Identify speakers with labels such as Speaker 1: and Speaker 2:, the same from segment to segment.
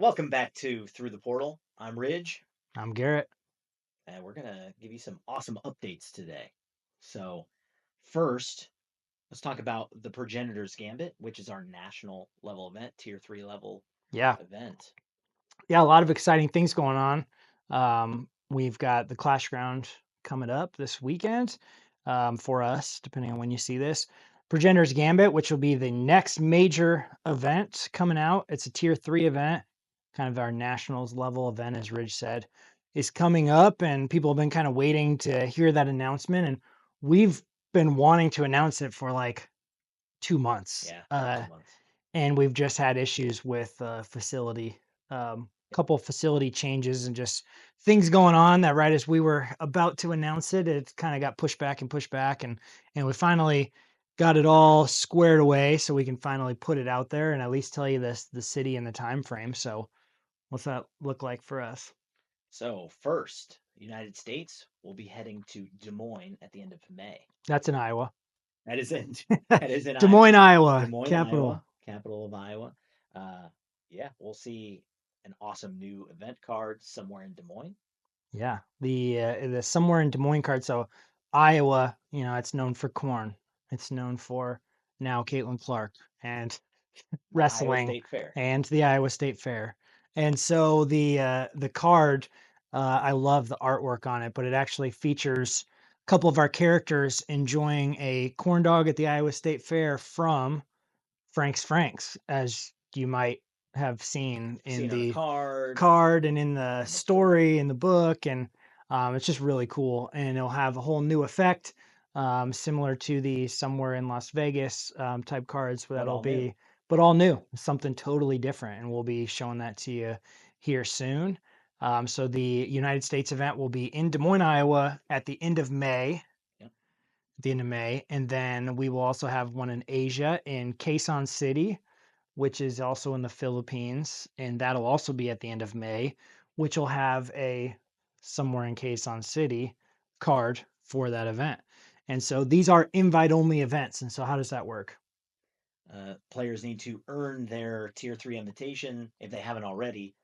Speaker 1: Welcome back to Through the Portal. I'm Ridge,
Speaker 2: I'm Garrett.
Speaker 1: and we're going to give you some awesome updates today. So, first, let's talk about the Progenitor's Gambit, which is our national level event, tier 3 level
Speaker 2: Yeah,
Speaker 1: event.
Speaker 2: yeah, a lot of exciting things going on. We've got the Clash Ground coming up this weekend for us, depending on when you see this. Progenitor's Gambit, which will be the next major event coming out. It's a tier 3 event, kind of our nationals level event, as Ridge said, is coming up, and people have been kind of waiting to hear that announcement. And we've been wanting to announce it for like 2 months.
Speaker 1: Yeah, about 2 months.
Speaker 2: And we've just had issues with facility, couple facility changes and just things going on that right as we were about to announce it, it kind of got pushed back, and we finally got it all squared away so we can finally put it out there and at least tell you this the city and the time frame. So what's that look like for us?
Speaker 1: So, first, United States will be heading to Des Moines at the end of May.
Speaker 2: That's in Iowa.
Speaker 1: That is in that is in
Speaker 2: Des Moines,
Speaker 1: Des
Speaker 2: Iowa,
Speaker 1: Moines,
Speaker 2: capital.
Speaker 1: Iowa, capital of Iowa. Uh, yeah, we'll see an awesome new event card somewhere in Des Moines.
Speaker 2: Yeah, the somewhere in Des Moines card. So Iowa, it's known for corn. It's known for now Caitlin Clark and
Speaker 1: The Iowa
Speaker 2: wrestling
Speaker 1: State Fair.
Speaker 2: and the Iowa State Fair. And so the card, I love the artwork on it, but it actually features a couple of our characters enjoying a corn dog at the Iowa State Fair from Franks, as you might have seen in
Speaker 1: Seen on the
Speaker 2: the
Speaker 1: card
Speaker 2: card and in the
Speaker 1: in the book.
Speaker 2: story in the book, and it's just really cool, and it'll have a whole new effect, similar to the somewhere in Las Vegas type cards
Speaker 1: But
Speaker 2: that'll
Speaker 1: all new.
Speaker 2: be, but all new, something totally different, and we'll be showing that to you here soon. So the United States event will be in Des Moines, Iowa at the end of May,
Speaker 1: Yep.
Speaker 2: and then we will also have one in Asia in Quezon City, which is also in the Philippines, and that'll also be at the end of May, which will have a somewhere in Quezon City card for that event. And so these are invite only events. And so how does that work?
Speaker 1: Players need to earn their tier 3 invitation if they haven't already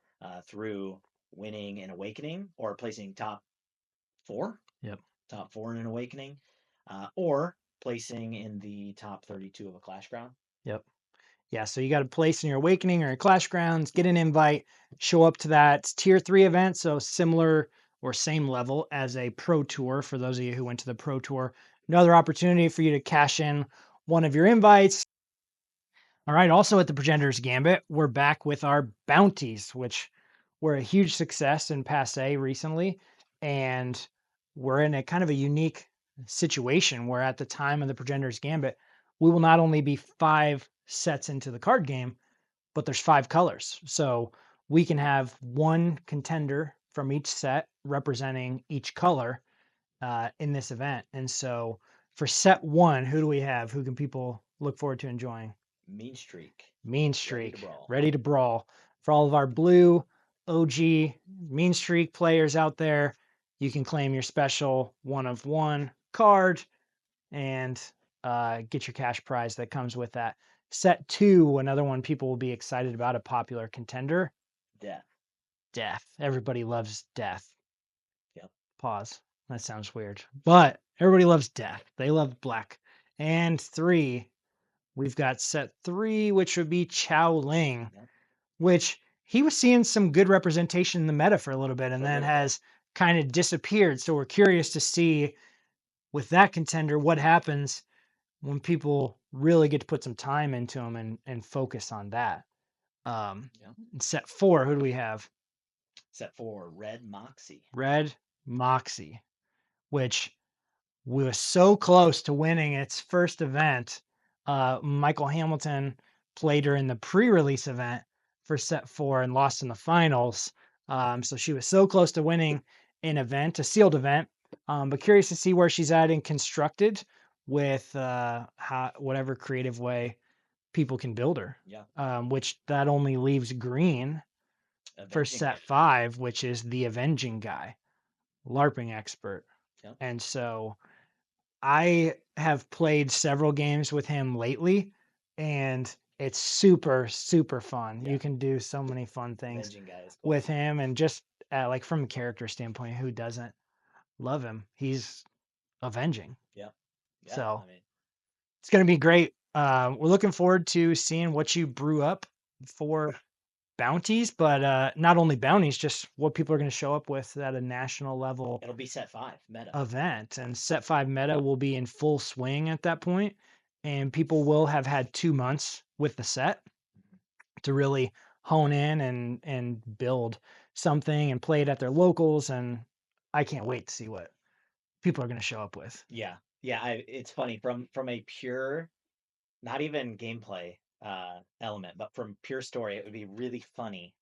Speaker 1: through winning an awakening or placing four,
Speaker 2: Yep.
Speaker 1: top four in an awakening, or placing in the top 32 of a Clash Ground.
Speaker 2: Yep. Yeah, so you got to place in your Awakening or your Clash Grounds, get an invite, show up to that tier 3 event. So similar or same level as a Pro Tour for those of you who went to the Pro Tour. Another opportunity for you to cash in one of your invites. All right. Also at the Progenitor's Gambit, we're back with our bounties, which were a huge success in Passe recently. And we're in a kind of a unique situation where at the time of the Progenitor's Gambit, we will not only be 5 sets into the card game, but there's 5 colors. So we can have one contender from each set representing each color in this event. And so for set one, who do we have? Who can people look forward to enjoying?
Speaker 1: Mean Streak,
Speaker 2: Mean
Speaker 1: ready to
Speaker 2: Streak,
Speaker 1: brawl.
Speaker 2: ready to brawl. For all of our blue OG Mean Streak players out there, you can claim your special 1 of 1 card and get your cash prize that comes with that. Set two, another one people will be excited about, a popular contender.
Speaker 1: Death.
Speaker 2: Death. Everybody loves death.
Speaker 1: Yep.
Speaker 2: Pause. That sounds weird. But everybody loves death. They love black. And three, we've got set three, which would be Chow Ling,
Speaker 1: Yep.
Speaker 2: which he was seeing some good representation in the meta for a little bit and
Speaker 1: For a
Speaker 2: then
Speaker 1: little bit.
Speaker 2: has kind of disappeared. So we're curious to see with that contender what happens when people really get to put some time into them and focus on that.
Speaker 1: Yep.
Speaker 2: Set four, who do we have?
Speaker 1: Set 4, Red Moxie.
Speaker 2: Red Moxie, which was so close to winning its first event. Michael Hamilton played her in the pre-release event for set four and lost in the finals. So she was so close to winning an event, a sealed event. But curious to see where she's at in constructed with whatever creative way people can build her.
Speaker 1: Yeah.
Speaker 2: Which that only leaves green for
Speaker 1: Avenging
Speaker 2: set
Speaker 1: it.
Speaker 2: 5, which is the avenging guy, LARPing expert.
Speaker 1: Yep.
Speaker 2: And so I have played several games with him lately, and It's super, super fun.
Speaker 1: Yeah,
Speaker 2: You can do so many fun things
Speaker 1: Avenging guy is cool.
Speaker 2: with him, and just like from a character standpoint, who doesn't love him? He's avenging.
Speaker 1: Yeah, yeah.
Speaker 2: So
Speaker 1: I mean,
Speaker 2: it's going to be great. We're looking forward to seeing what you brew up for bounties, but not only bounties, just what people are going to show up with at a national level
Speaker 1: it'll be set 5 meta.
Speaker 2: event. And set 5 meta will be in full swing at that point, and people will have had 2 months with the set to really hone in and build something and play it at their locals. And I can't wait to see what people are going to show up with.
Speaker 1: Yeah, yeah. It's funny from a pure, not even gameplay element, but from pure story, it would be really funny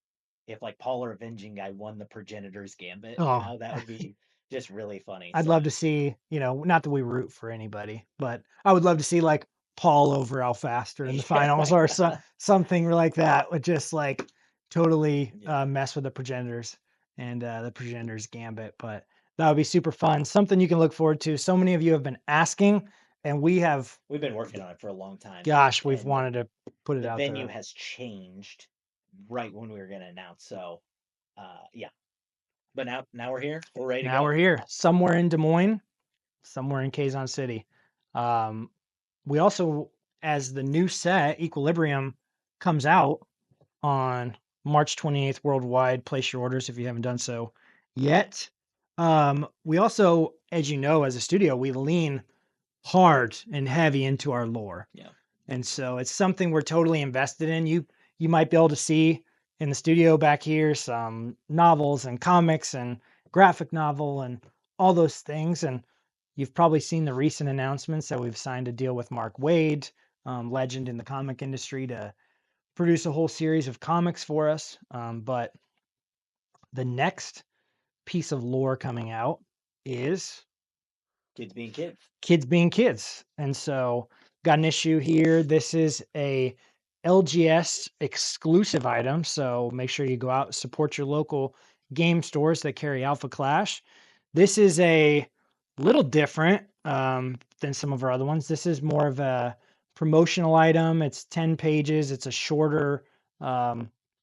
Speaker 1: if like Paul or Avenging Guy won the Progenitor's Gambit.
Speaker 2: Oh,
Speaker 1: That would be just really funny.
Speaker 2: I'd
Speaker 1: So
Speaker 2: love to see, not that we root for anybody, but I would love to see like Paul over Alfaster in the
Speaker 1: yeah,
Speaker 2: finals, or something like that would just like totally
Speaker 1: yeah.
Speaker 2: mess with the progenitors and the progenitors gambit. But that would be super fun. Something you can look forward to. So many of you have been asking, and we have,
Speaker 1: We've been working on it for a long time,
Speaker 2: gosh, we've
Speaker 1: and
Speaker 2: wanted to put it
Speaker 1: the
Speaker 2: out
Speaker 1: venue
Speaker 2: there.
Speaker 1: has changed right when we were going to announce. So, yeah. But now we're here. We're ready to
Speaker 2: Now
Speaker 1: go.
Speaker 2: we're here, somewhere in Des Moines, somewhere in Quezon City. Um, we also, as the new set Equilibrium comes out on March 28th worldwide, place your orders if you haven't done so yet. We also, as you know, as a studio, we lean hard and heavy into our lore.
Speaker 1: Yeah.
Speaker 2: And so it's something we're totally invested in. You might be able to see in the studio back here some novels and comics and graphic novel and all those things. And you've probably seen the recent announcements that we've signed a deal with Mark Waid, legend in the comic industry, to produce a whole series of comics for us. But the next piece of lore coming out is
Speaker 1: Kids being kids.
Speaker 2: kids being kids. And so got an issue here. This is a LGS exclusive item. So make sure you go out, support your local game stores that carry Alpha Clash. This is a little different than some of our other ones. This is more of a promotional item. It's 10 pages. It's a shorter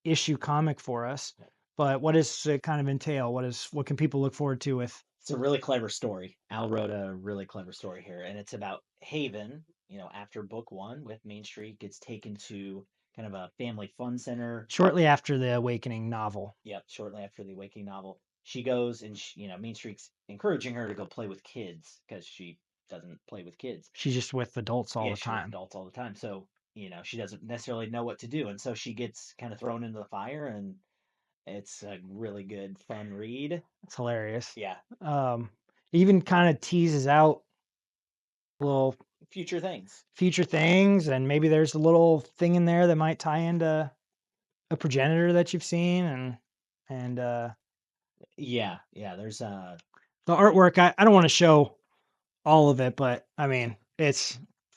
Speaker 2: issue comic for us. But what does it kind of entail? What can people look forward to with?
Speaker 1: It's a really clever story. Al wrote a really clever story here, and it's about Haven. After book 1 with Main Street gets taken to kind of a family fun center.
Speaker 2: Shortly after the Awakening novel.
Speaker 1: Yep, shortly after the Awakening novel, she goes and Main Street's encouraging her to go play with kids because she doesn't play with kids.
Speaker 2: She's just with adults all
Speaker 1: Yeah,
Speaker 2: the
Speaker 1: she's with
Speaker 2: time.
Speaker 1: adults all the time, so she doesn't necessarily know what to do, and so she gets kind of thrown into the fire, and it's a really good, fun read.
Speaker 2: It's hilarious.
Speaker 1: Yeah,
Speaker 2: Um, Even kind of teases out little
Speaker 1: future things.
Speaker 2: future things, and maybe there's a little thing in there that might tie into a progenitor that you've seen, and
Speaker 1: Yeah, yeah. There's
Speaker 2: the artwork. I don't want to show all of it, but I mean
Speaker 1: it's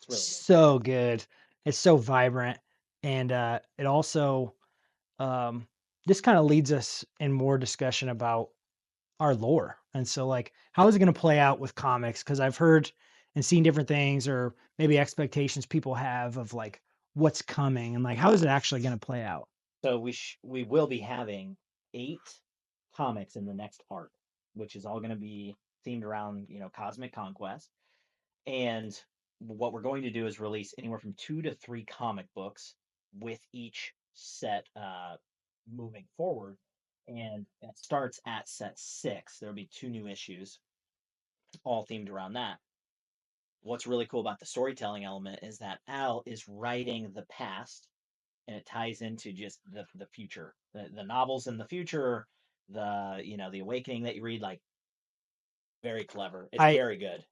Speaker 1: really good.
Speaker 2: so good. It's so vibrant, and it also um, this kind of leads us in more discussion about our lore. And so, like, how is it going to play out with comics? Because I've heard and seen different things, or maybe expectations people have of like what's coming, and like how is it actually going to play out?
Speaker 1: So we will be having 8 comics in the next arc, which is all going to be themed around cosmic conquest. And what we're going to do is release anywhere from 2 to 3 comic books with each set moving forward. And it starts at set 6. There'll be 2 new issues, all themed around that. What's really cool about the storytelling element is that Al is writing the past, and it ties into just the future, the novels in the future, the awakening that you read. Like, very clever. It's
Speaker 2: I
Speaker 1: very good.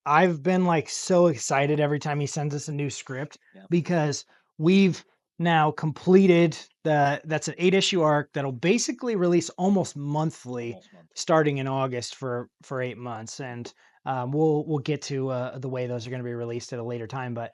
Speaker 2: I've been like so excited every time he sends us a new script,
Speaker 1: Yeah,
Speaker 2: because we've now completed that's an 8 issue arc that'll basically release almost monthly
Speaker 1: almost monthly.
Speaker 2: starting in August for 8 months. And we'll get to the way those are going to be released at a later time. But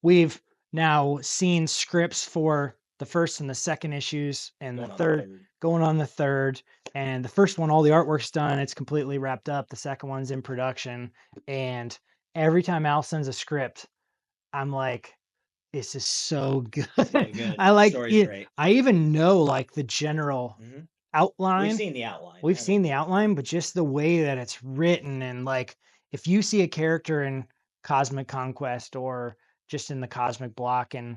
Speaker 2: we've now seen scripts for the first and the second issues, and the
Speaker 1: Going on the
Speaker 2: third,
Speaker 1: third.
Speaker 2: going on the third. And the first one, all the artwork's done, it's completely wrapped up. The second one's in production. And every time Al sends a script, I'm like, this is so good.
Speaker 1: So good.
Speaker 2: I like
Speaker 1: Story's
Speaker 2: it.
Speaker 1: great.
Speaker 2: I even know like the general
Speaker 1: Hmm. We've
Speaker 2: outline.
Speaker 1: seen the outline.
Speaker 2: We've
Speaker 1: I
Speaker 2: seen
Speaker 1: mean,
Speaker 2: the outline, but just the way that it's written and like if you see a character in Cosmic Conquest or just in the Cosmic Block and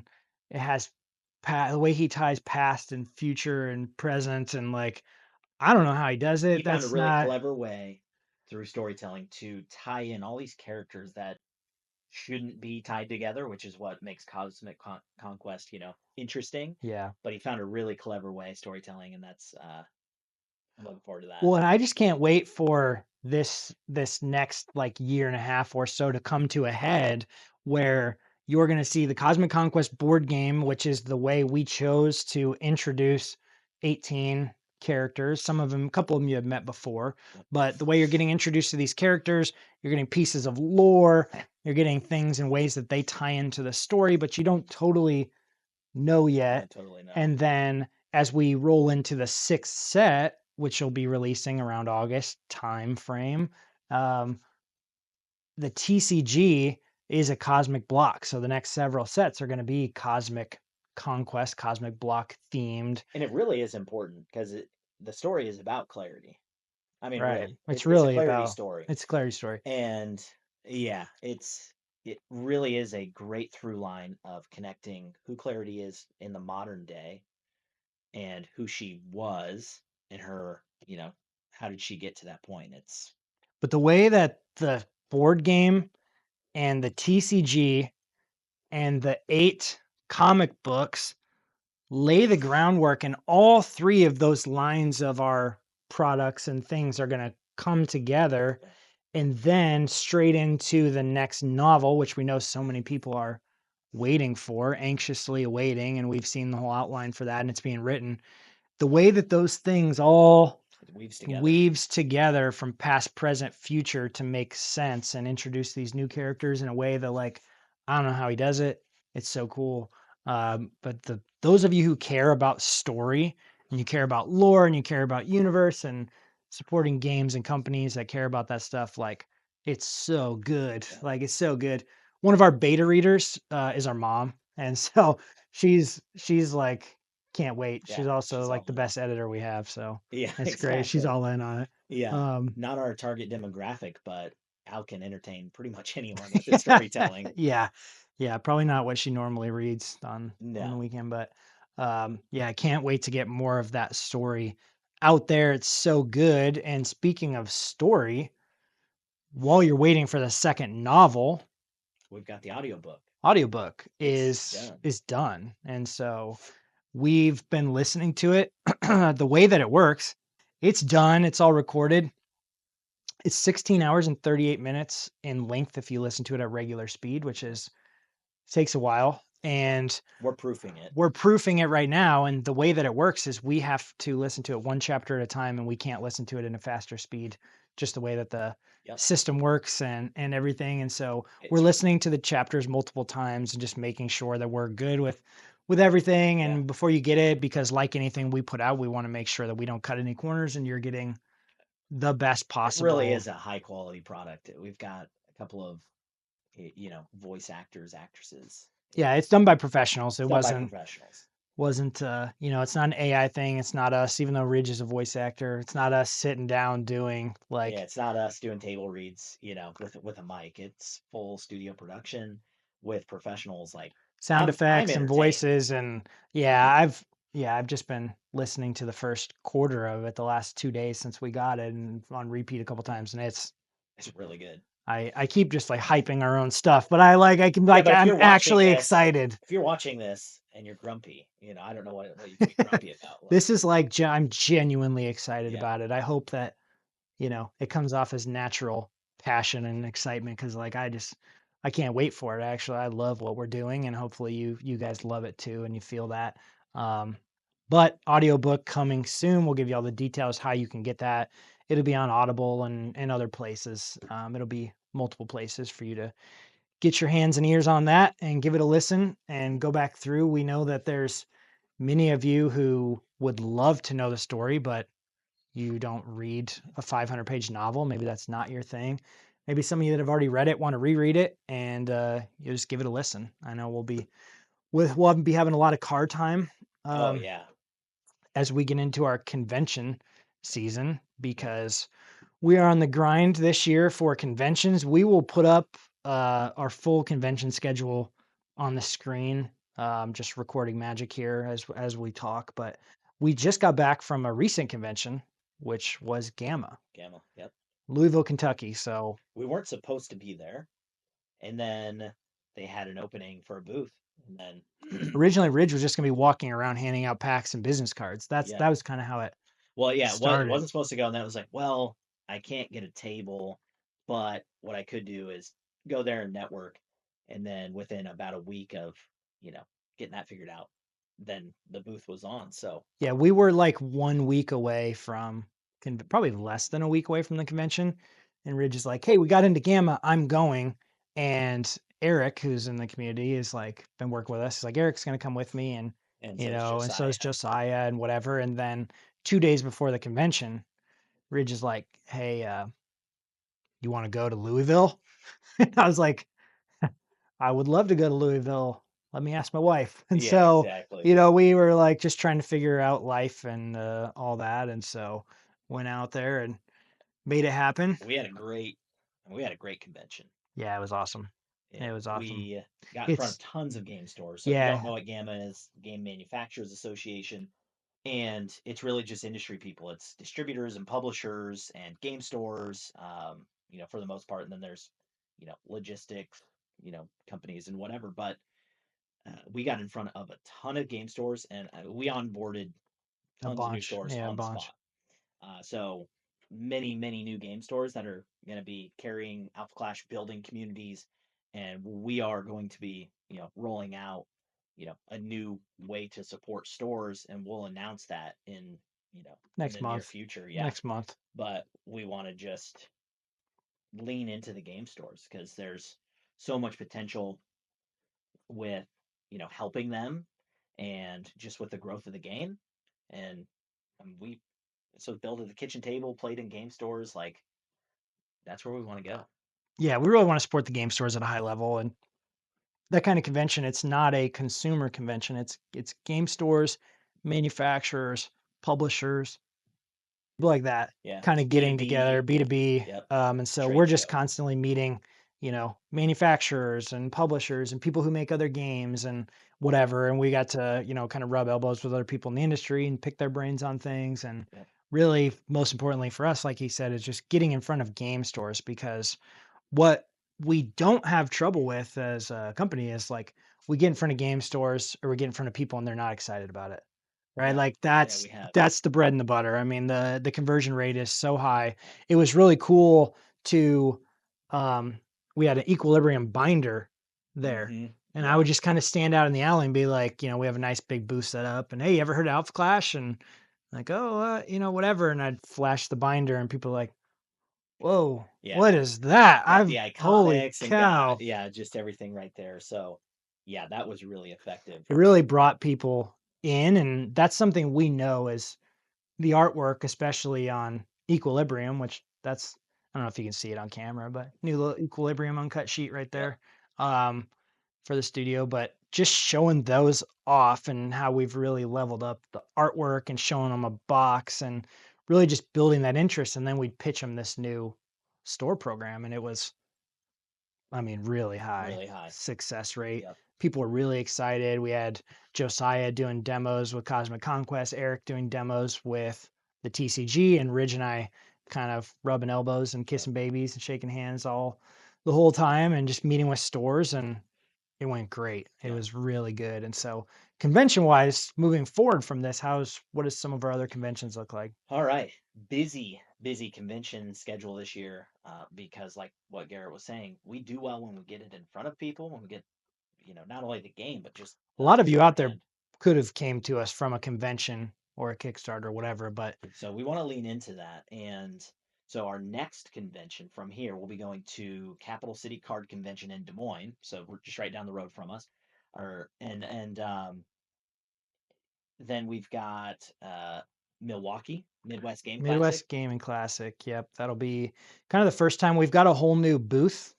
Speaker 2: it has the way he ties past and future and present and like I don't know how he does
Speaker 1: he
Speaker 2: it.
Speaker 1: found a
Speaker 2: That's
Speaker 1: really
Speaker 2: not
Speaker 1: clever way through storytelling to tie in all these characters that shouldn't be tied together, which is what makes Cosmic Conquest, interesting.
Speaker 2: yeah.
Speaker 1: But he found a really clever way of storytelling, and that's I'm looking forward to that.
Speaker 2: Well, and I just can't wait for this next like year and a half or so to come to a head where you're going to see the Cosmic Conquest board game, which is the way we chose to introduce 18 characters. Some of them, a couple of them you have met before,
Speaker 1: Yep.
Speaker 2: but the way you're getting introduced to these characters, you're getting pieces of lore, you're getting things in ways that they tie into the story, but you don't totally know yet.
Speaker 1: Don't totally know.
Speaker 2: And then as we roll into the sixth set, which will be releasing around August time frame, um, the TCG is a cosmic block. So the next several sets are going to be cosmic conquest, cosmic block themed.
Speaker 1: And it really is important because the story is about clarity. I mean,
Speaker 2: Right.
Speaker 1: really,
Speaker 2: It's
Speaker 1: it's a
Speaker 2: really
Speaker 1: clarity
Speaker 2: about
Speaker 1: story,
Speaker 2: it's a clarity story.
Speaker 1: and yeah, it really is a great through line of connecting who Clarity is in the modern day and who she was in her, how did she get to that point? It's
Speaker 2: But the way that the board game and the TCG and the 8 comic books lay the groundwork, and all three of those lines of our products and things are going to come together
Speaker 1: yeah,
Speaker 2: and then straight into the next novel, which we know so many people are waiting for, anxiously awaiting, and we've seen the whole outline for that and it's being written. The way that those things all
Speaker 1: it weaves together.
Speaker 2: weaves together from past, present, future to make sense and introduce these new characters in a way that, like, I don't know how he does it. It's so cool. But those of you who care about story and you care about lore and you care about universe and supporting games and companies that care about that stuff, like it's so good.
Speaker 1: Yeah,
Speaker 2: Like it's so good. One of our beta readers is our mom, and so she's like can't wait.
Speaker 1: yeah,
Speaker 2: She's also
Speaker 1: she's
Speaker 2: like
Speaker 1: all
Speaker 2: the
Speaker 1: in.
Speaker 2: best editor we have, so
Speaker 1: Yeah,
Speaker 2: it's great. She's
Speaker 1: exactly.
Speaker 2: all in on it.
Speaker 1: Yeah,
Speaker 2: Um,
Speaker 1: not our target demographic, but Al can entertain pretty much anyone with his storytelling.
Speaker 2: yeah, yeah, probably not what she normally reads on the
Speaker 1: No,
Speaker 2: weekend, but yeah, I can't wait to get more of that story out there. It's so good. And speaking of story, while you're waiting for the second novel,
Speaker 1: we've got the audiobook.
Speaker 2: audiobook
Speaker 1: It's
Speaker 2: is
Speaker 1: done.
Speaker 2: is done. And so we've been listening to it. The way that it works, it's done, it's all recorded. It's 16 hours and 38 minutes in length if you listen to it at regular speed, which
Speaker 1: Yep.
Speaker 2: is takes a while. And
Speaker 1: We're proofing it.
Speaker 2: we're proofing it right now. And the way that it works is we have to listen to it one chapter at a time, and we can't listen to it in a faster speed, just the way that the
Speaker 1: Yep.
Speaker 2: system works and everything. And so we're
Speaker 1: It's
Speaker 2: listening to the chapters multiple times and just making sure that we're good with everything.
Speaker 1: yeah.
Speaker 2: And before you get it, because like anything we put out, we want to make sure that we don't cut any corners and you're getting the best
Speaker 1: It really
Speaker 2: possible.
Speaker 1: is a high quality product. We've got a couple of voice actors, actresses.
Speaker 2: Yeah, it's done by professionals.
Speaker 1: It's
Speaker 2: It
Speaker 1: done by
Speaker 2: wasn't
Speaker 1: professionals.
Speaker 2: wasn't it's not an AI thing. It's not us, even though Ridge is a voice actor. It's not us sitting down doing
Speaker 1: Yeah,
Speaker 2: like
Speaker 1: it's not us doing table reads, with a mic. It's full studio production with professionals. Like
Speaker 2: sound
Speaker 1: I'm
Speaker 2: effects and
Speaker 1: entertained.
Speaker 2: voices and I've just been listening to the first quarter of it the last 2 days since we got it and on repeat a couple times and
Speaker 1: It's really good.
Speaker 2: I keep just like hyping our own stuff, but I can
Speaker 1: Yeah,
Speaker 2: like
Speaker 1: but if
Speaker 2: I'm
Speaker 1: you're watching
Speaker 2: actually
Speaker 1: this,
Speaker 2: excited.
Speaker 1: if you're watching this and you're grumpy, I don't know what you can be grumpy about. Like,
Speaker 2: This is like I'm genuinely excited
Speaker 1: yeah,
Speaker 2: about it. I hope that it comes off as natural passion and excitement because like I can't wait for it. Actually, I love what we're doing, and hopefully you guys love it too, and you feel that. Um, but audiobook coming soon. We'll give you all the details how you can get that. It'll be on Audible and other places. It'll be multiple places for you to get your hands and ears on that and give it a listen and go back through. We know that there's many of you who would love to know the story, but you don't read a 500-page novel. Maybe that's not your thing. Maybe some of you that have already read it want to reread it, and you just give it a listen. I know we'll be having a lot of car time
Speaker 1: Oh yeah.
Speaker 2: as we get into our convention season
Speaker 1: Yep.
Speaker 2: because we are on the grind this year for conventions. We will put up our full convention schedule on the screen. Just recording magic here as we talk, but we just got back from a recent convention, which was Gamma,
Speaker 1: Gamma. Yep.
Speaker 2: Louisville, Kentucky. So
Speaker 1: We weren't supposed to be there, and then they had an opening for a booth, and then
Speaker 2: originally, Ridge was just gonna be walking around handing out packs and business cards.
Speaker 1: yeah.
Speaker 2: That was kind of how it
Speaker 1: Well, yeah, it
Speaker 2: started.
Speaker 1: wasn't supposed to go, and then it was like, well, I can't get a table, but what I could do is go there and network, and then within about a week of, you know, getting that figured out, then the booth was on. So
Speaker 2: Yeah, we were like 1 week away from, probably less than a week away from the convention. And Ridge is like, "Hey, we got into Gamma. I'm going." And Eric, who's in the community, is like, been working with us. He's like, "Eric's going to come with me." And,
Speaker 1: and so is
Speaker 2: and so
Speaker 1: Josiah.
Speaker 2: is Josiah and whatever. And then 2 days before the convention, Ridge is like, "Hey, you want to go to Louisville?" And I was like, I would love to go to Louisville. Let me ask my wife. And
Speaker 1: Yeah,
Speaker 2: so,
Speaker 1: exactly.
Speaker 2: we were like just trying to figure out life and all that. And so went out there and made it happen.
Speaker 1: We had a great we had a great convention.
Speaker 2: Yeah, it was awesome. It was awesome.
Speaker 1: We got in front of
Speaker 2: It's,
Speaker 1: tons of game stores. So if you don't
Speaker 2: yeah,
Speaker 1: know what GAMA is, Game Manufacturers Association, and it's really just industry people. It's distributors and publishers and game stores, for the most part. And then there's, logistics, companies and whatever. But we got in front of a ton of game stores, and we onboarded
Speaker 2: a
Speaker 1: tons of new
Speaker 2: bunch.
Speaker 1: stores
Speaker 2: Yeah, a
Speaker 1: on the
Speaker 2: bunch.
Speaker 1: spot. So many, many new game stores that are going to be carrying Alpha Clash building communities, and we are going to be, rolling out, a new way to support stores, and we'll announce that in
Speaker 2: Next
Speaker 1: the near
Speaker 2: month.
Speaker 1: future. Yeah,
Speaker 2: Next month.
Speaker 1: but we want to just lean into the game stores because there's so much potential with, helping them, and just with the growth of the game, and we so build at the kitchen table, played in game stores, like that's where we want to go.
Speaker 2: Yeah, we really want to support the game stores at a high level. And that kind of convention, it's not a consumer convention. It's game stores, manufacturers, publishers, like that,
Speaker 1: Yeah,
Speaker 2: kind
Speaker 1: it's
Speaker 2: of
Speaker 1: B two
Speaker 2: getting together,
Speaker 1: B.
Speaker 2: B2B.
Speaker 1: Yep,
Speaker 2: And so we're
Speaker 1: trade
Speaker 2: just
Speaker 1: show.
Speaker 2: constantly meeting, manufacturers and publishers and people who make other games and whatever. And we got to, kind of rub elbows with other people in the industry and pick their brains on things. And
Speaker 1: Yep.
Speaker 2: really, most importantly for us, like he said, is just getting in front of game stores because what we don't have trouble with as a company is like we get in front of game stores or we get in front of people and they're not excited about it. Right?
Speaker 1: Yeah,
Speaker 2: Like
Speaker 1: yeah, we have.
Speaker 2: that's the bread and the butter. I mean, the conversion rate is so high. It was really cool to um we had an equilibrium binder there.
Speaker 1: Mm-hmm.
Speaker 2: And I
Speaker 1: Yeah,
Speaker 2: would just kind of stand out in the alley and be like, we have a nice big booth set up and hey, you ever heard of Alpha Clash? And like, oh, whatever. And I'd flash the binder and people are like, whoa,
Speaker 1: yeah.
Speaker 2: what is that?
Speaker 1: Got the
Speaker 2: Holy
Speaker 1: iconics and got,
Speaker 2: cow.
Speaker 1: yeah, just everything right there. So yeah, that was really effective.
Speaker 2: It really brought people in. And that's something we know is the artwork, especially on Equilibrium, which I don't know if you can see it on camera, but new little Equilibrium uncut sheet right
Speaker 1: Yep.
Speaker 2: there um, for the studio. But just showing those off and how we've really leveled up the artwork and showing them a box and really just building that interest. And then we'd pitch them this new store program. And it was, I mean, really high
Speaker 1: Really high.
Speaker 2: success rate.
Speaker 1: Yep.
Speaker 2: People were really excited. We had Josiah doing demos with Cosmic Conquest, Eric doing demos with the TCG, and Ridge and I kind of rubbing elbows and
Speaker 1: Yep.
Speaker 2: kissing babies and shaking hands all the whole time and just meeting with stores. And it went great. It
Speaker 1: Yeah.
Speaker 2: was really good. And so, convention wise, moving forward from this, what does some of our other conventions look like?
Speaker 1: All right. Busy, busy convention schedule this year, because like what Garrett was saying, we do well when we get it in front of people, when we get, not only the game, but just
Speaker 2: A lot of you
Speaker 1: the
Speaker 2: out there
Speaker 1: brand.
Speaker 2: could have came to us from a convention or a Kickstarter or whatever, but
Speaker 1: So we want to lean into that. And so our next convention from here, we'll be going to Capital City Card Convention in Des Moines. So we're just right down the road from us. And then we've got Milwaukee Midwest Game Classic.
Speaker 2: Midwest Gaming Classic. Yep, that'll be kind of the first time we've got a whole new booth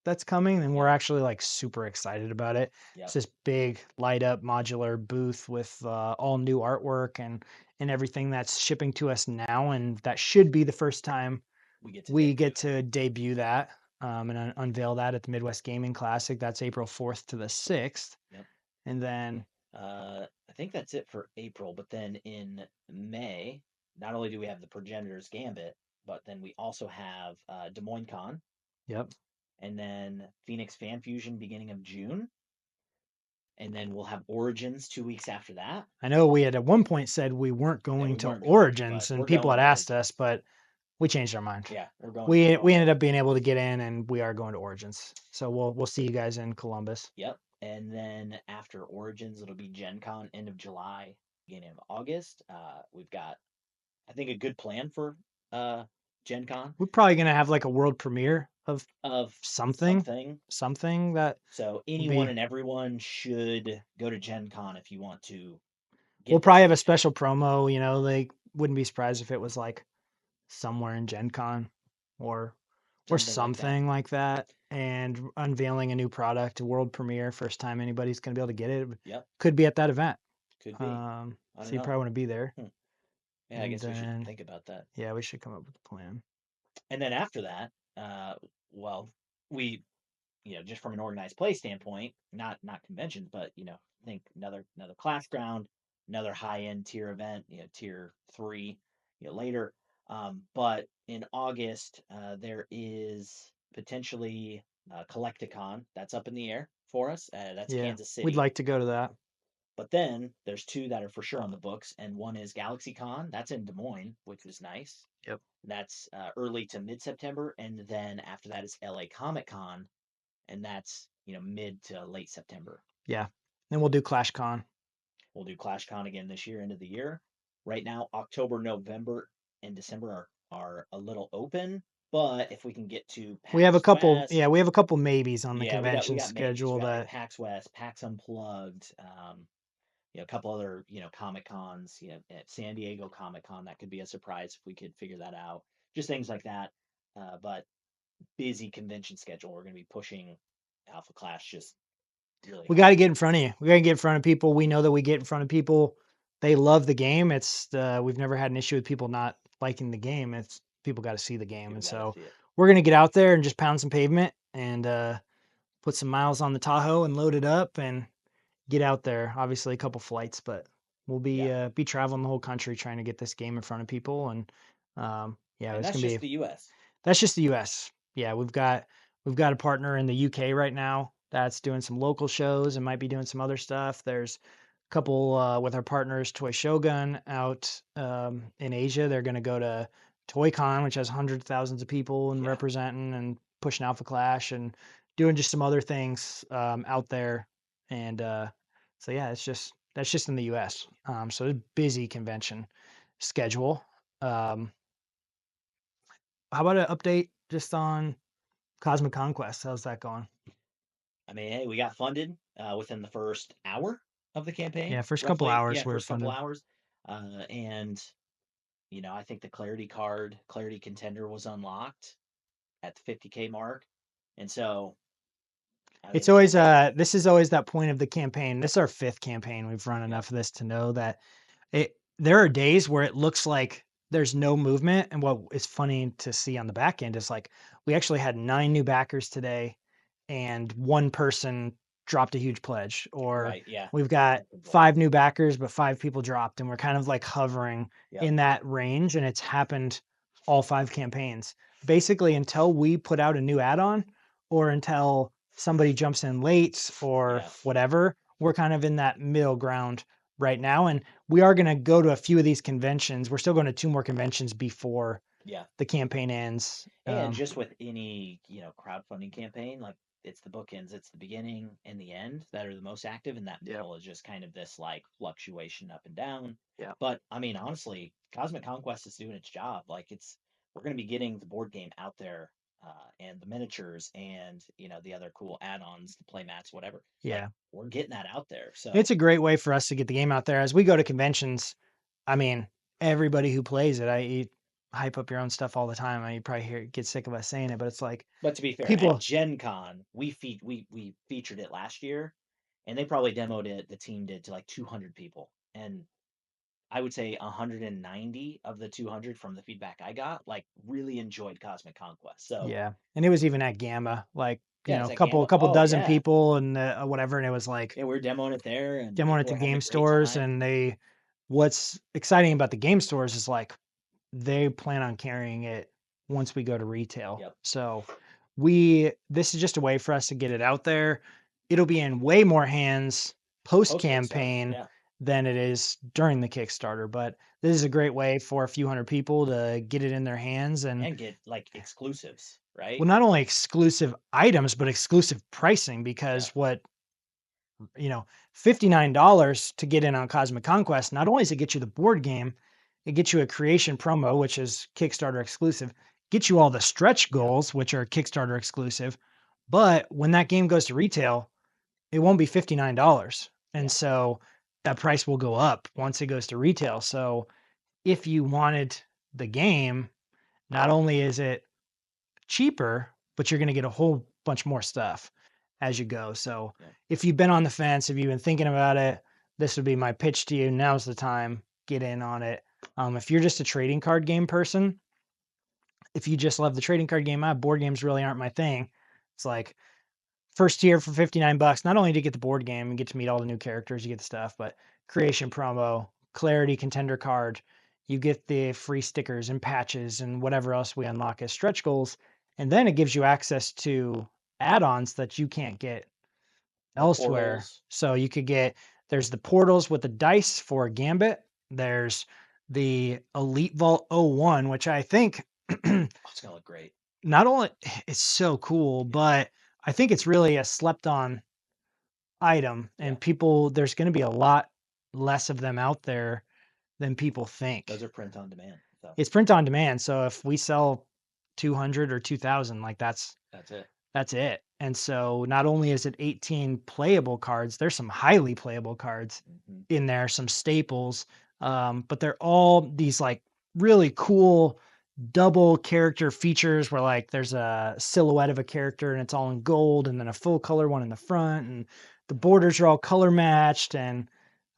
Speaker 2: that's coming, and we're
Speaker 1: Yeah.
Speaker 2: actually like super excited about it. It's
Speaker 1: Yep.
Speaker 2: this big light up modular booth with all new artwork and everything that's shipping to us now, and that should be the first time
Speaker 1: We get to
Speaker 2: we
Speaker 1: debut
Speaker 2: get
Speaker 1: it.
Speaker 2: to debut that and unveil that at the Midwest Gaming Classic. That's April 4th to the 6th,
Speaker 1: Yep.
Speaker 2: and then
Speaker 1: I think that's it for April, but then in May, not only do we have the Progenitor's Gambit, but then we also have Des Moines Con,
Speaker 2: yep.
Speaker 1: and then Phoenix Fan Fusion beginning of June, and then we'll have Origins 2 weeks after that.
Speaker 2: I know we had at one point said we weren't
Speaker 1: That
Speaker 2: going
Speaker 1: we
Speaker 2: to
Speaker 1: weren't going, but
Speaker 2: Origins, and
Speaker 1: we're
Speaker 2: people
Speaker 1: going
Speaker 2: had
Speaker 1: to
Speaker 2: asked us,
Speaker 1: Origins.
Speaker 2: but we changed our mind.
Speaker 1: Yeah, we're going to
Speaker 2: We ended
Speaker 1: Promo.
Speaker 2: up being able to get in, and we are going to Origins. So we'll see you guys in Columbus.
Speaker 1: Yep. And then after Origins, it'll be Gen Con end of July, beginning of August. We've got, I think, a good plan for Gen Con
Speaker 2: We're probably gonna have like a world premiere of
Speaker 1: of
Speaker 2: something,
Speaker 1: something.
Speaker 2: something that
Speaker 1: So
Speaker 2: will
Speaker 1: anyone
Speaker 2: be.
Speaker 1: and everyone should go to Gen Con if you want to
Speaker 2: We'll
Speaker 1: get
Speaker 2: probably
Speaker 1: this
Speaker 2: have a
Speaker 1: firsthand.
Speaker 2: special promo. You know, they wouldn't be surprised if it was like somewhere in Gen Con or
Speaker 1: Something like that.
Speaker 2: something like that, and unveiling a new product, a world premiere, first time anybody's gonna be able to get it.
Speaker 1: Yep.
Speaker 2: Could be at that event.
Speaker 1: Could be. I don't
Speaker 2: So you
Speaker 1: know.
Speaker 2: probably want to be there.
Speaker 1: Hmm. Yeah, I
Speaker 2: And
Speaker 1: guess we should
Speaker 2: then
Speaker 1: think about that.
Speaker 2: yeah, we should come up with a plan.
Speaker 1: And then after that, well, we just from an organized play standpoint, not conventions, but think another class ground, another high end tier event, tier three, later. But in August, there is potentially Collecticon that's up in the air for us. That's
Speaker 2: Yeah,
Speaker 1: Kansas
Speaker 2: we'd
Speaker 1: City.
Speaker 2: like to go to that.
Speaker 1: But then there's two that are for sure on the books, and one is GalaxyCon. That's in Des Moines, which was nice.
Speaker 2: Yep.
Speaker 1: That's early to mid September, and then after that is LA Comic Con, and that's mid to late September.
Speaker 2: Yeah. Then we'll do Clash Con.
Speaker 1: We'll do ClashCon again this year, end of the year. Right now, October, November, and December are a little open, but if we can get to
Speaker 2: We have a
Speaker 1: PAX
Speaker 2: couple, yeah,
Speaker 1: West,
Speaker 2: we have a couple maybes on the
Speaker 1: yeah, we
Speaker 2: convention
Speaker 1: got maybes. We
Speaker 2: schedule
Speaker 1: got like
Speaker 2: that
Speaker 1: PAX West, PAX Unplugged, a couple other Comic Cons, at San Diego Comic Con that could be a surprise if we could figure that out. Just things like that. But busy convention schedule. We're going to be pushing Alpha Class just really
Speaker 2: we got to
Speaker 1: hard.
Speaker 2: get in front of you. We got to get in front of people. We know that we get in front of people. They love the game. We've never had an issue with people not liking the game. It's people got to see the game.
Speaker 1: People
Speaker 2: And
Speaker 1: got to
Speaker 2: so
Speaker 1: see it.
Speaker 2: we're going to get out there and just pound some pavement and put some miles on the Tahoe and load it up and get out there. Obviously a couple flights, but we'll
Speaker 1: Yeah,
Speaker 2: be traveling the whole country trying to get this game in front of people. And yeah,
Speaker 1: and
Speaker 2: it's
Speaker 1: that's
Speaker 2: going to
Speaker 1: just
Speaker 2: be
Speaker 1: the U.S.
Speaker 2: that's just the US. Yeah, we've got a partner in the UK right now that's doing some local shows and might be doing some other stuff. There's a couple with our partners Toy Shogun out in Asia. They're going to go to ToyCon, which has hundreds of thousands of people and
Speaker 1: Yeah,
Speaker 2: representing and pushing Alpha Clash and doing just some other things out there. And so yeah, that's just in the US. So it's a busy convention schedule. Um, how about an update just on Cosmic Conquest? How's that going?
Speaker 1: I mean, hey, we got funded within the first hour of the campaign,
Speaker 2: Yeah, first couple
Speaker 1: roughly.
Speaker 2: hours
Speaker 1: Yeah,
Speaker 2: we were
Speaker 1: first couple
Speaker 2: funded.
Speaker 1: hours, and I think the Clarity card, Clarity Contender, was unlocked at the 50K mark, and so I
Speaker 2: It's
Speaker 1: mean,
Speaker 2: always this is always that point of the campaign. This is our fifth campaign. We've run
Speaker 1: yep,
Speaker 2: enough of this to know that there are days where it looks like there's no movement. And what is funny to see on the back end is like we actually had 9 new backers today and one person dropped a huge pledge, or
Speaker 1: right, yeah,
Speaker 2: we've got
Speaker 1: something's off.
Speaker 2: 5 new backers, but 5 people dropped, and we're kind of like hovering
Speaker 1: Yep,
Speaker 2: in that range. And it's happened all 5 campaigns. Basically, until we put out a new add-on or until somebody jumps in late or
Speaker 1: yeah,
Speaker 2: whatever, we're kind of in that middle ground right now. And we are going to go to a few of these conventions. We're still going to 2 more conventions before
Speaker 1: yeah.
Speaker 2: the campaign ends.
Speaker 1: And just with any, crowdfunding campaign, like it's the bookends, it's the beginning and the end that are the most active, and that
Speaker 2: Yep.
Speaker 1: middle is just kind of this like fluctuation up and down.
Speaker 2: Yep.
Speaker 1: But I mean, honestly, Cosmic Conquest is doing its job. Like we're going to be getting the board game out there, and the miniatures and the other cool add-ons, the play mats, whatever. Like
Speaker 2: Yeah.
Speaker 1: we're getting that out there.
Speaker 2: It's
Speaker 1: So
Speaker 2: a great way for us to get the game out there as we go to conventions. I mean, everybody who plays it, hype up your own stuff all the time. I mean, you probably get sick of us saying it, but it's like
Speaker 1: But to be fair, at
Speaker 2: people,
Speaker 1: Gen Con, we featured it last year, and they probably demoed it. The team did to like 200 people, and I would say 190 of the 200 from the feedback I got like really enjoyed Cosmic Conquest. So
Speaker 2: yeah, and it was even at Gamma, like
Speaker 1: yeah, it's
Speaker 2: a
Speaker 1: at
Speaker 2: couple
Speaker 1: Gamma.
Speaker 2: couple
Speaker 1: Oh
Speaker 2: dozen
Speaker 1: yeah,
Speaker 2: people and whatever, and it was like
Speaker 1: yeah, we are demoing it there, and
Speaker 2: demoing at
Speaker 1: people
Speaker 2: the
Speaker 1: are having
Speaker 2: game
Speaker 1: a great
Speaker 2: stores,
Speaker 1: time.
Speaker 2: and what's exciting about the game stores is like they plan on carrying it once we go to retail.
Speaker 1: Yep.
Speaker 2: So this is just a way for us to get it out there. It'll be in way more hands post
Speaker 1: Post Kickstarter.
Speaker 2: campaign
Speaker 1: Yeah.
Speaker 2: than it is during the Kickstarter, but this is a great way for a few hundred people to get it in their hands and
Speaker 1: And get like exclusives, right?
Speaker 2: well, not only
Speaker 1: Like
Speaker 2: exclusive items, but exclusive pricing
Speaker 1: yeah,
Speaker 2: because what you know, $59 to get in on Cosmic Conquest, not only does it get you the board game, it gets you a creation promo, which is Kickstarter exclusive, gets you all the stretch
Speaker 1: yep,
Speaker 2: goals, which are Kickstarter exclusive. But when that game goes to retail, it won't be $59. And
Speaker 1: yeah.
Speaker 2: so that price will go up once it goes to retail. So if you wanted the game, not only is it cheaper, but you're going to get a whole bunch more stuff as you go. So
Speaker 1: Yep.
Speaker 2: if you've been on the fence, if you've been thinking about it, this would be my pitch to you. Now's the time. Get in on it. If you're just a trading card game person, if you just love the trading card game, board games really aren't my thing. It's like first tier for $59. Not only do you get the board game and get to meet all the new characters, you get the stuff, but creation promo, clarity contender card, you get the free stickers and patches and whatever else we unlock as stretch goals. And then it gives you access to add-ons that you can't get
Speaker 1: The
Speaker 2: elsewhere.
Speaker 1: portals.
Speaker 2: So you could get there's the portals with the dice for Gambit. There's the Elite Vault 01, which I think
Speaker 1: Oh, it's gonna look great.
Speaker 2: not only it's so cool,
Speaker 1: Yeah.
Speaker 2: but I think it's really a slept on item
Speaker 1: Yeah.
Speaker 2: and people there's going to be a lot less of them out there than people
Speaker 1: Those
Speaker 2: think.
Speaker 1: are print on demand. So
Speaker 2: It's print on demand, so if we sell 200 or 2000, like
Speaker 1: that's it.
Speaker 2: that's it. And so not only is it 18 playable cards, there's some highly playable cards
Speaker 1: Hmm.
Speaker 2: in there, some staples, but they're all these like really cool double character features where like there's a silhouette of a character and it's all in gold and then a full color one in the front and the borders are all color matched and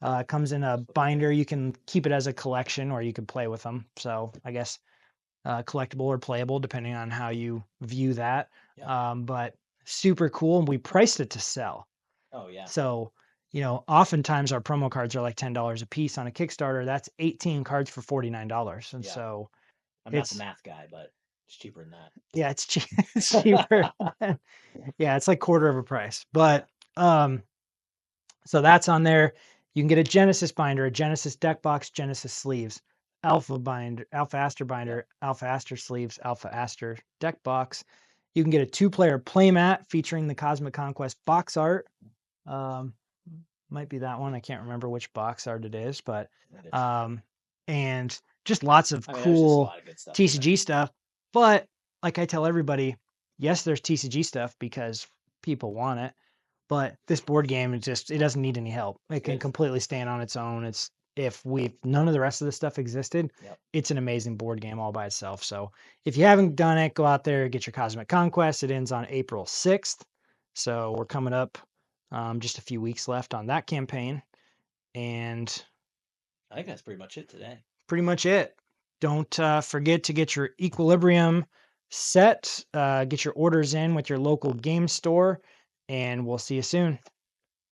Speaker 2: it comes in a binder. You can keep it as a collection or you can play with them. So I guess collectible or playable depending on how you view that.
Speaker 1: Yeah.
Speaker 2: But super cool. And we priced it to sell.
Speaker 1: Oh yeah.
Speaker 2: So, oftentimes our promo cards are like $10 a piece on a Kickstarter. That's 18 cards for $49. And
Speaker 1: Yeah.
Speaker 2: so
Speaker 1: I'm not the
Speaker 2: it's,
Speaker 1: math guy, but it's cheaper than that.
Speaker 2: yeah, it's it's cheaper. Yeah, it's like quarter of a price.
Speaker 1: Yeah.
Speaker 2: But so that's on there. You can get a Genesis binder, a Genesis deck box, Genesis sleeves, Alpha binder, Alpha Aster
Speaker 1: Yep.
Speaker 2: binder, Alpha Aster sleeves, Alpha Aster deck box. You can get a 2-player playmat featuring the Cosmic Conquest box art. Um, might be that one. I can't remember which box art it is, but
Speaker 1: It is.
Speaker 2: um, and just lots of
Speaker 1: I mean, there's just a
Speaker 2: cool
Speaker 1: lot of good stuff in there.
Speaker 2: TCG stuff. But like I tell everybody, yes, there's TCG stuff because people want it. But this board game is just it doesn't need any help. It can
Speaker 1: It's
Speaker 2: completely stand on its own. It's if we none of the rest of the stuff existed,
Speaker 1: yep.
Speaker 2: it's an amazing board game all by itself. So if you haven't done it, go out there, get your Cosmic Conquest. It ends on April 6th. So we're coming up just a few weeks left on that campaign. And
Speaker 1: I think that's pretty much it today.
Speaker 2: pretty much it. Don't forget to get your Equilibrium set, get your orders in with your local game store, and we'll see you soon.